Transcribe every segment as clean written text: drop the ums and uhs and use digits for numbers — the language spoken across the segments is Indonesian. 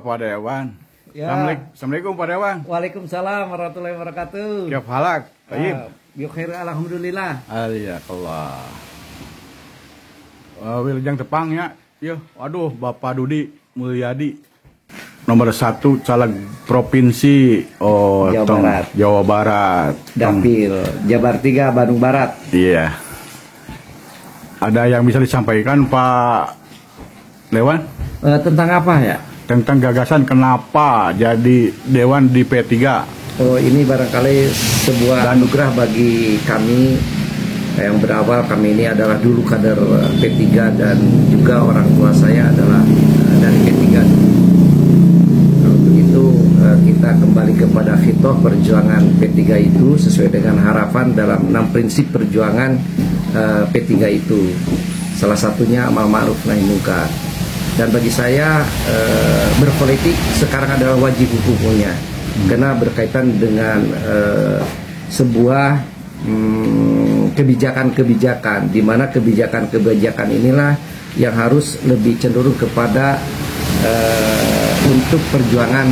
Pak Dewan. Ya. Assalamualaikum Pak Dewan. Waalaikumsalam warahmatullahi wabarakatuh. Kif halak? Baik. Bikhair alhamdulillah. Alhamdulillah. Wilujeng Tepang ya. Yo, waduh Bapak Dudi Mulyadi. Nomor 1 caleg provinsi Jawa Barat. Dapil Jabar 3 Bandung Barat. Iya. Ada yang bisa disampaikan Pak Dewan? Tentang apa ya? Tentang gagasan kenapa jadi Dewan di P3. Oh, ini barangkali sebuah anugerah bagi kami yang berawal. Kami ini adalah dulu kader P3 dan juga orang tua saya adalah dari P3. Nah, untuk itu kita kembali kepada khitoh perjuangan P3 itu sesuai dengan harapan dalam 6 prinsip perjuangan P3 itu. Salah satunya amal ma'ruf nahi munkar. Dan bagi saya berpolitik sekarang adalah wajib hukumnya, karena berkaitan dengan sebuah kebijakan-kebijakan, di mana kebijakan-kebijakan inilah yang harus lebih cenderung kepada untuk perjuangan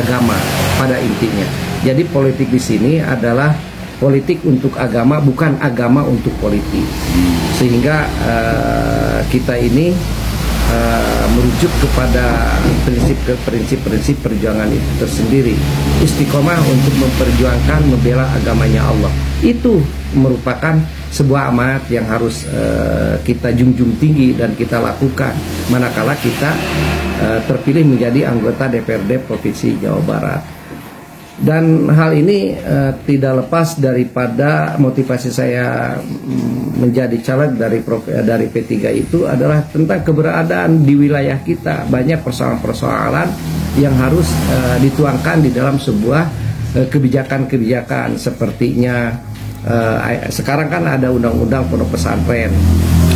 agama pada intinya. Jadi politik di sini adalah politik untuk agama, bukan agama untuk politik. Sehingga kita ini merujuk kepada prinsip perjuangan itu tersendiri, istiqomah untuk memperjuangkan membela agamanya Allah. Itu merupakan sebuah amanat yang harus kita junjung tinggi dan kita lakukan manakala kita terpilih menjadi anggota DPRD Provinsi Jawa Barat. Dan hal ini tidak lepas daripada motivasi saya menjadi caleg dari P3 itu adalah tentang keberadaan di wilayah kita. Banyak persoalan-persoalan yang harus dituangkan di dalam sebuah kebijakan-kebijakan. Sepertinya sekarang kan ada undang-undang pondok pesantren.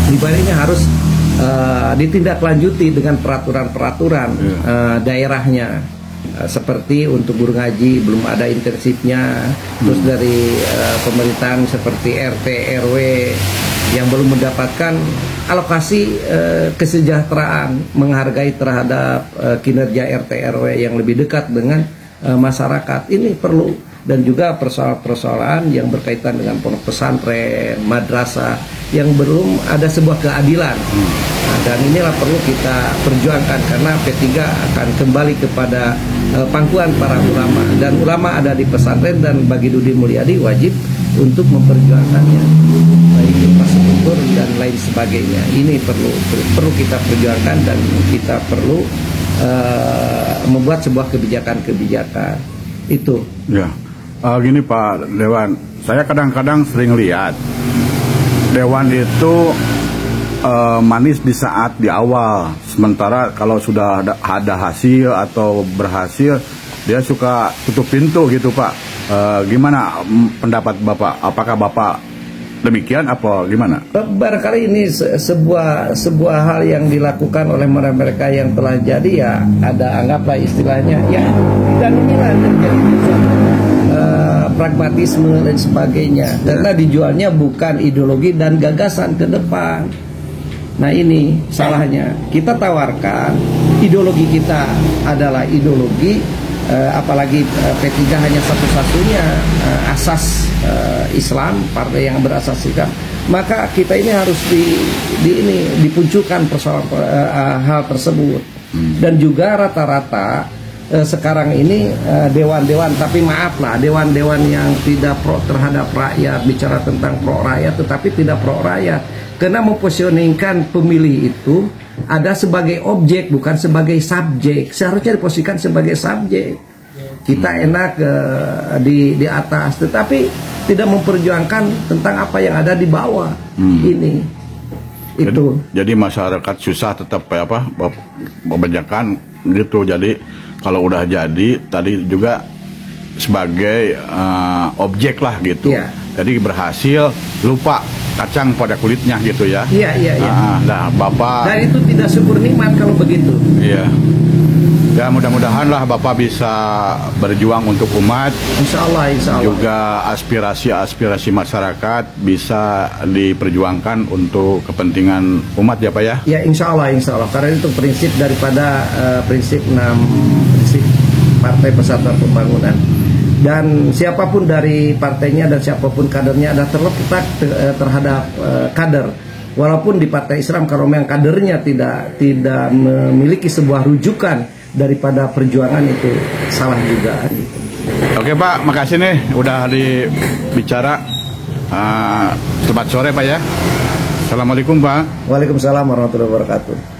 Di baliknya harus ditindaklanjuti dengan peraturan-peraturan daerahnya. Seperti untuk guru ngaji belum ada intensifnya, terus dari pemerintahan seperti RT RW yang belum mendapatkan alokasi kesejahteraan, menghargai terhadap kinerja RT RW yang lebih dekat dengan masyarakat. Ini perlu. Dan juga persoalan-persoalan yang berkaitan dengan pondok pesantren, madrasah yang belum ada sebuah keadilan. Nah, dan inilah perlu kita perjuangkan karena P3 akan kembali kepada pangkuan para ulama, dan ulama ada di pesantren, dan bagi Dudi Mulyadi wajib untuk memperjuangkannya, baik infrastruktur dan lain sebagainya. Ini perlu kita perjuangkan, dan kita perlu membuat sebuah kebijakan-kebijakan itu. Ya. Gini Pak Dewan, saya kadang-kadang sering lihat Dewan itu manis di saat di awal, sementara kalau sudah ada hasil atau berhasil dia suka tutup pintu gitu Pak. Gimana pendapat Bapak? Apakah Bapak demikian apa gimana? Barangkali ini sebuah hal yang dilakukan oleh mereka yang telah jadi, ya ada anggaplah istilahnya ya, dan inilah terjadi pragmatisme dan sebagainya, karena dijualnya bukan ideologi dan gagasan ke depan. Nah, ini salahnya. Kita tawarkan ideologi kita adalah ideologi, apalagi P3 hanya satu-satunya asas Islam, partai yang berasaskan, maka kita ini harus dipunculkan persoalan hal tersebut. Dan juga rata-rata sekarang ini dewan-dewan, tapi maaflah, dewan-dewan yang tidak pro terhadap rakyat, bicara tentang pro rakyat tetapi tidak pro rakyat, karena mempositioningkan pemilih itu ada sebagai objek bukan sebagai subjek. Seharusnya diposisikan sebagai subjek. Kita enak di atas, tetapi tidak memperjuangkan tentang apa yang ada di bawah. Ini itu. Jadi masyarakat susah tetap membacakan gitu. Jadi kalau udah jadi tadi juga sebagai objek lah gitu. Ya. Jadi berhasil lupa kacang pada kulitnya gitu ya. Iya. Nah, Bapak. Dan itu tidak syukur nikmat kalau begitu. Iya. Ya mudah-mudahan lah Bapak bisa berjuang untuk umat. Insya Allah, insya Allah. Juga aspirasi masyarakat bisa diperjuangkan untuk kepentingan umat ya Pak ya? Ya insya Allah, insya Allah. Karena itu prinsip daripada prinsip Partai Persatuan Pembangunan. Dan siapapun dari partainya dan siapapun kadernya ada terletak terhadap kader. Walaupun di Partai Islam kalau memang kadernya tidak memiliki sebuah rujukan daripada perjuangan, itu salah juga. Oke Pak, makasih nih udah dibicara. Selamat sore Pak ya. Assalamualaikum Pak. Waalaikumsalam warahmatullahi wabarakatuh.